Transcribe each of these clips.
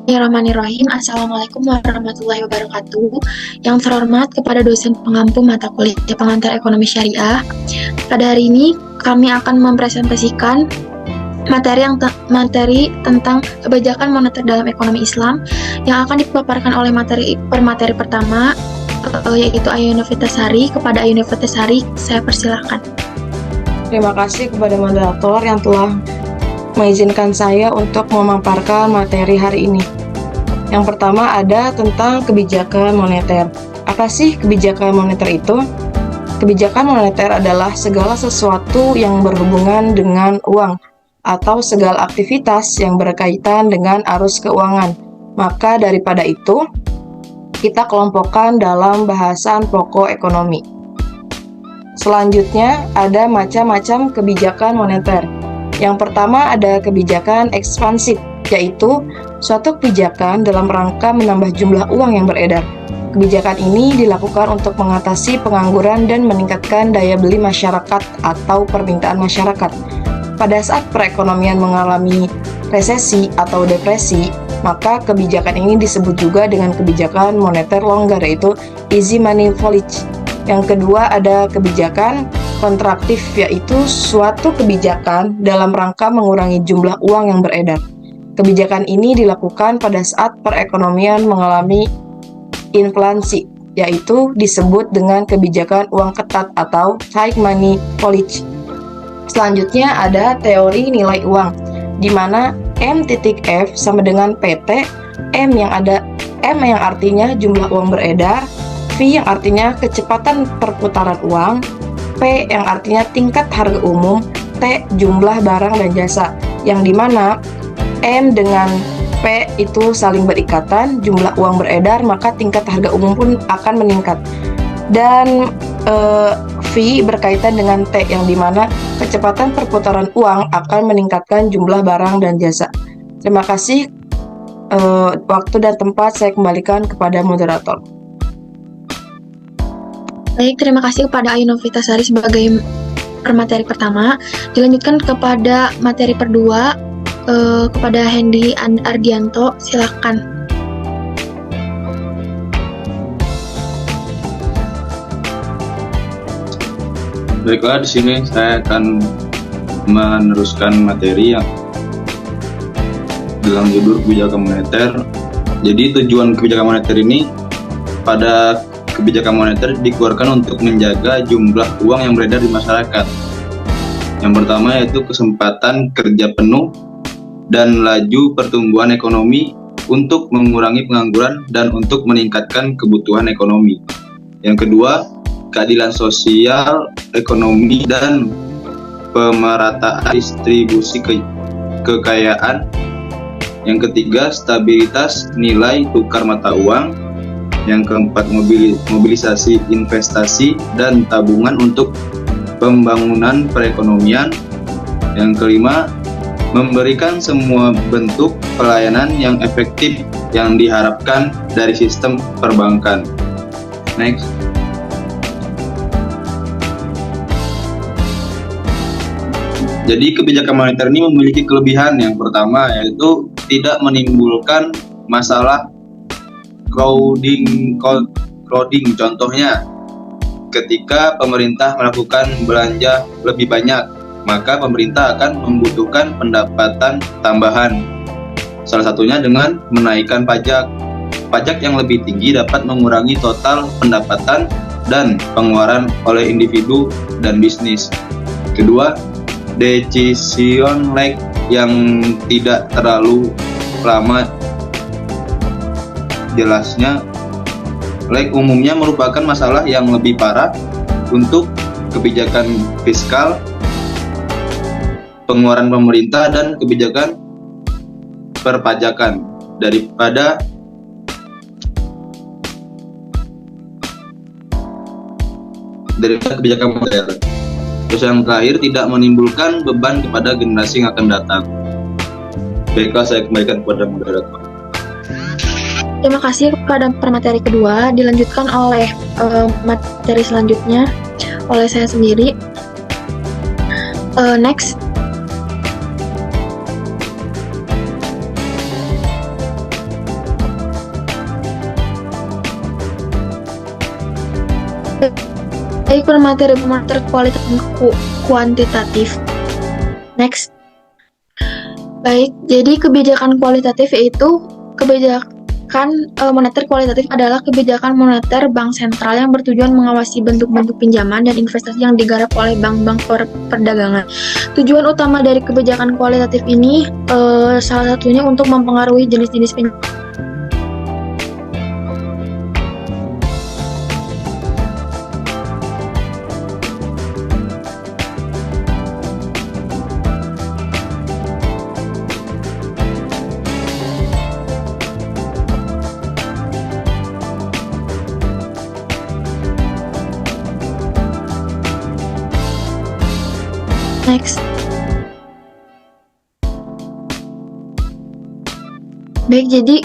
Bismillahirrahmanirrahim. Assalamualaikum warahmatullahi wabarakatuh. Yang terhormat kepada dosen pengampu mata kuliah pengantar ekonomi syariah. Pada hari ini kami akan mempresentasikan materi tentang kebijakan moneter dalam ekonomi Islam yang akan dipaparkan oleh materi pertama yaitu Ayu Novitasari. Kepada Ayu Novitasari saya persilahkan. Terima kasih kepada moderator yang telah mengizinkan saya untuk memaparkan materi hari ini. Yang pertama ada tentang kebijakan moneter. Apa sih kebijakan moneter itu? Kebijakan moneter adalah segala sesuatu yang berhubungan dengan uang atau segala aktivitas yang berkaitan dengan arus keuangan. Maka daripada itu, kita kelompokkan dalam bahasan pokok ekonomi. Selanjutnya ada macam-macam kebijakan moneter. Yang pertama ada kebijakan ekspansif, yaitu suatu kebijakan dalam rangka menambah jumlah uang yang beredar. Kebijakan ini dilakukan untuk mengatasi pengangguran dan meningkatkan daya beli masyarakat atau permintaan masyarakat. Pada saat perekonomian mengalami resesi atau depresi, maka kebijakan ini disebut juga dengan kebijakan moneter longgar, yaitu easy money policy. Yang kedua ada kebijakan kontraktif, yaitu suatu kebijakan dalam rangka mengurangi jumlah uang yang beredar. Kebijakan ini dilakukan pada saat perekonomian mengalami inflasi, yaitu disebut dengan kebijakan uang ketat atau tight money policy. Selanjutnya ada teori nilai uang, di mana M.F sama dengan PT, M yang artinya jumlah uang beredar, V yang artinya kecepatan perputaran uang, P yang artinya tingkat harga umum, T jumlah barang dan jasa, yang dimana M dengan P itu saling berikatan, jumlah uang beredar, maka tingkat harga umum pun akan meningkat. Dan V berkaitan dengan T, yang dimana kecepatan perputaran uang akan meningkatkan jumlah barang dan jasa. Terima kasih. Waktu dan tempat saya kembalikan kepada moderator. Baik, terima kasih kepada Ayu Novitasari sebagai materi pertama. Dilanjutkan kepada materi kedua, kepada Hendy Ardianto, silakan. Baiklah, di sini saya akan meneruskan materi yang dalam judul kebijakan moneter. Jadi tujuan kebijakan moneter ini, pada kebijakan moneter dikeluarkan untuk menjaga jumlah uang yang beredar di masyarakat. Yang pertama yaitu kesempatan kerja penuh dan laju pertumbuhan ekonomi untuk mengurangi pengangguran dan untuk meningkatkan kebutuhan ekonomi. Yang kedua, keadilan sosial, ekonomi, dan pemerataan distribusi kekayaan. Yang ketiga, stabilitas nilai tukar mata uang. Yang keempat, mobilisasi investasi dan tabungan untuk pembangunan perekonomian. Yang kelima, memberikan semua bentuk pelayanan yang efektif yang diharapkan dari sistem perbankan. Next. Jadi kebijakan moneter ini memiliki kelebihan. Yang pertama yaitu tidak menimbulkan masalah crowding. Contohnya, ketika pemerintah melakukan belanja lebih banyak, maka pemerintah akan membutuhkan pendapatan tambahan. Salah satunya dengan menaikkan pajak. Pajak yang lebih tinggi dapat mengurangi total pendapatan dan pengeluaran oleh individu dan bisnis. Kedua, decision lag yang tidak terlalu lama. Jelasnya, lag umumnya merupakan masalah yang lebih parah untuk kebijakan fiskal, pengeluaran pemerintah, dan kebijakan perpajakan daripada kebijakan moneter. Terus yang terakhir, tidak menimbulkan beban kepada generasi yang akan datang. Baiklah, saya kembalikan kepada moderator. Terima kasih kepada materi kedua. Dilanjutkan oleh materi selanjutnya oleh saya sendiri. Next. baik materi kualitatif dan kuantitatif. Next. Baik, jadi kebijakan kualitatif yaitu kebijakan moneter kualitatif adalah kebijakan moneter bank sentral yang bertujuan mengawasi bentuk-bentuk pinjaman dan investasi yang digarap oleh bank-bank perdagangan. Tujuan utama dari kebijakan kualitatif ini salah satunya untuk mempengaruhi jenis-jenis pinjaman. Next. Baik, jadi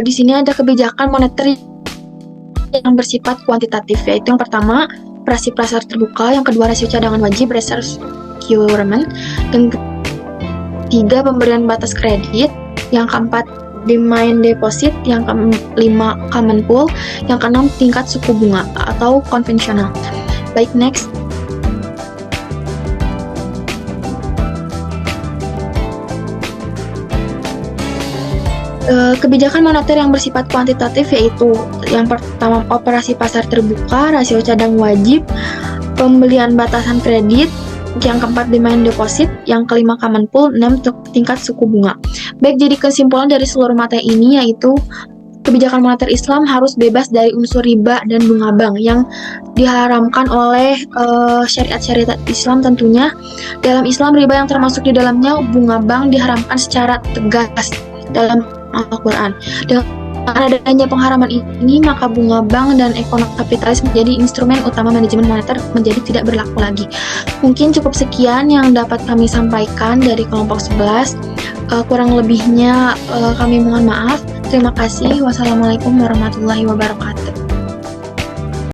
di sini ada kebijakan moneter yang bersifat kuantitatif, yaitu yang pertama operasi pasar terbuka, yang kedua rasio cadangan wajib reserve requirement, yang ketiga pemberian batas kredit, yang keempat demand deposit, yang kelima common pool, yang keenam tingkat suku bunga atau konvensional. Baik, next. Kebijakan moneter yang bersifat kuantitatif yaitu yang pertama operasi pasar terbuka, rasio cadang wajib, pembelian batasan kredit, yang keempat demand deposit, yang kelima common pool, 6 tingkat suku bunga. Baik, jadi kesimpulan dari seluruh materi ini yaitu kebijakan moneter Islam harus bebas dari unsur riba dan bunga bank yang diharamkan oleh syariat-syariat Islam tentunya. Dalam Islam, riba yang termasuk di dalamnya bunga bank diharamkan secara tegas dalam Al-Quran. Dengan adanya pengharaman ini, maka bunga bank dan ekonomi kapitalis menjadi instrumen utama manajemen moneter menjadi tidak berlaku lagi. Mungkin cukup sekian yang dapat kami sampaikan dari kelompok 11. Kurang lebihnya kami mohon maaf. Terima kasih. Wassalamualaikum warahmatullahi wabarakatuh.